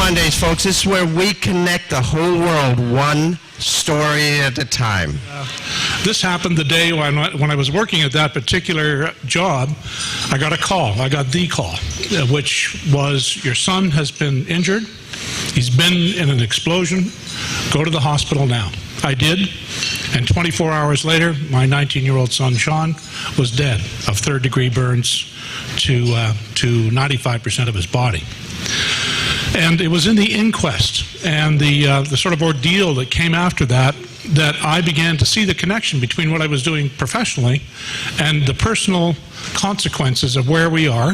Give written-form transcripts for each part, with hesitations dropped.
MoMondays, folks. This is where we connect the whole world one story at a time. This happened the day when I was working at that particular job. I got a call. I got the call, which was, your son has been injured. He's been in an explosion. Go to the hospital now. I did, and 24 hours later, my 19-year-old son, Sean, was dead of third-degree burns to 95% of his body. And it was in the inquest and the sort of ordeal that came after that I began to see the connection between what I was doing professionally and the personal consequences of where we are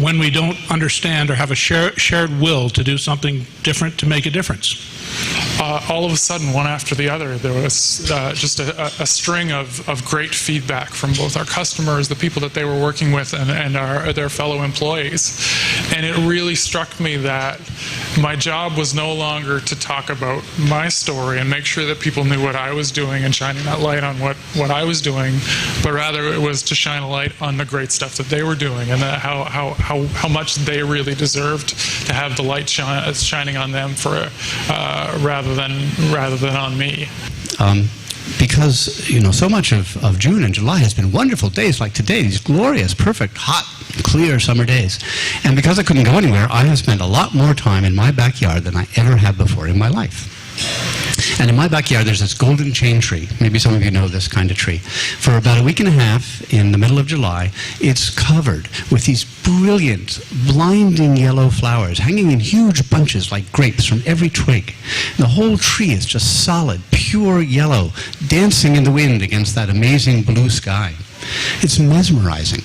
when we don't understand or have a shared will to do something different to make a difference. All of a sudden, one after the other, there was just a string of great feedback from both our customers, the people that they were working with, and their fellow employees. And it really struck me that my job was no longer to talk about my story and make sure that people knew what I was doing and shining that light on what I was doing, but rather it was to shine a light on the great stuff that they were doing and how much they really deserved to have the light shining on them for rather than on me. Because, you know, so much of June and July has been wonderful days like today, these glorious, perfect, hot, clear summer days. And because I couldn't go anywhere, I have spent a lot more time in my backyard than I ever have before in my life. And in my backyard, there's this golden chain tree. Maybe some of you know this kind of tree. For about a week and a half, in the middle of July, it's covered with these brilliant, blinding yellow flowers, hanging in huge bunches like grapes from every twig. The whole tree is just solid, pure yellow, dancing in the wind against that amazing blue sky. It's mesmerizing.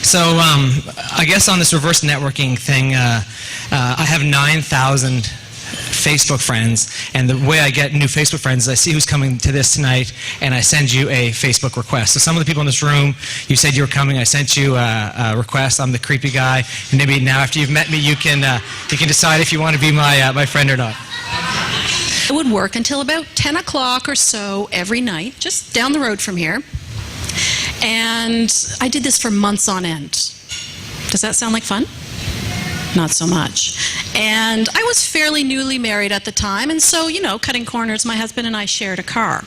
So I guess on this reverse networking thing, I have 9,000 Facebook friends, and the way I get new Facebook friends is I see who's coming to this tonight, and I send you a Facebook request. So some of the people in this room, you said you were coming, I sent you a request. I'm the creepy guy, and maybe now after you've met me, you can decide if you want to be my friend or not. It would work until about 10 o'clock or so every night, just down the road from here. And I did this for months on end. Does that sound like fun? Not so much. And I was fairly newly married at the time, and so, you know, cutting corners, my husband and I shared a car.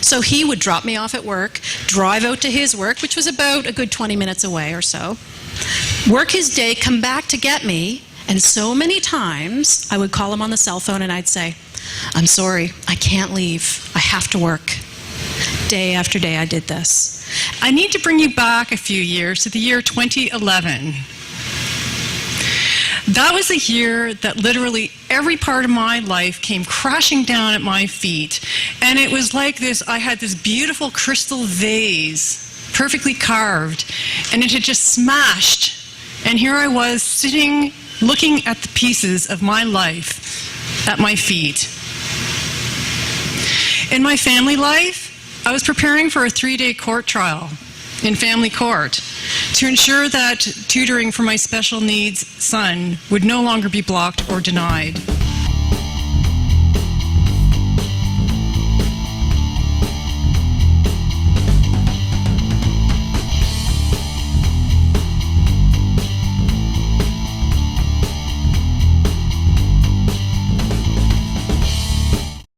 So he would drop me off at work, drive out to his work, which was about a good 20 minutes away or so, work his day, come back to get me, and so many times I would call him on the cell phone and I'd say, "I'm sorry, I can't leave. I have to work." Day after day I did this. I need to bring you back a few years to the year 2011. That was a year that literally every part of my life came crashing down at my feet. And it was like this, I had this beautiful crystal vase, perfectly carved, and it had just smashed. And here I was sitting, looking at the pieces of my life at my feet. In my family life, I was preparing for a 3-day court trial in family court to ensure that tutoring for my special needs son would no longer be blocked or denied.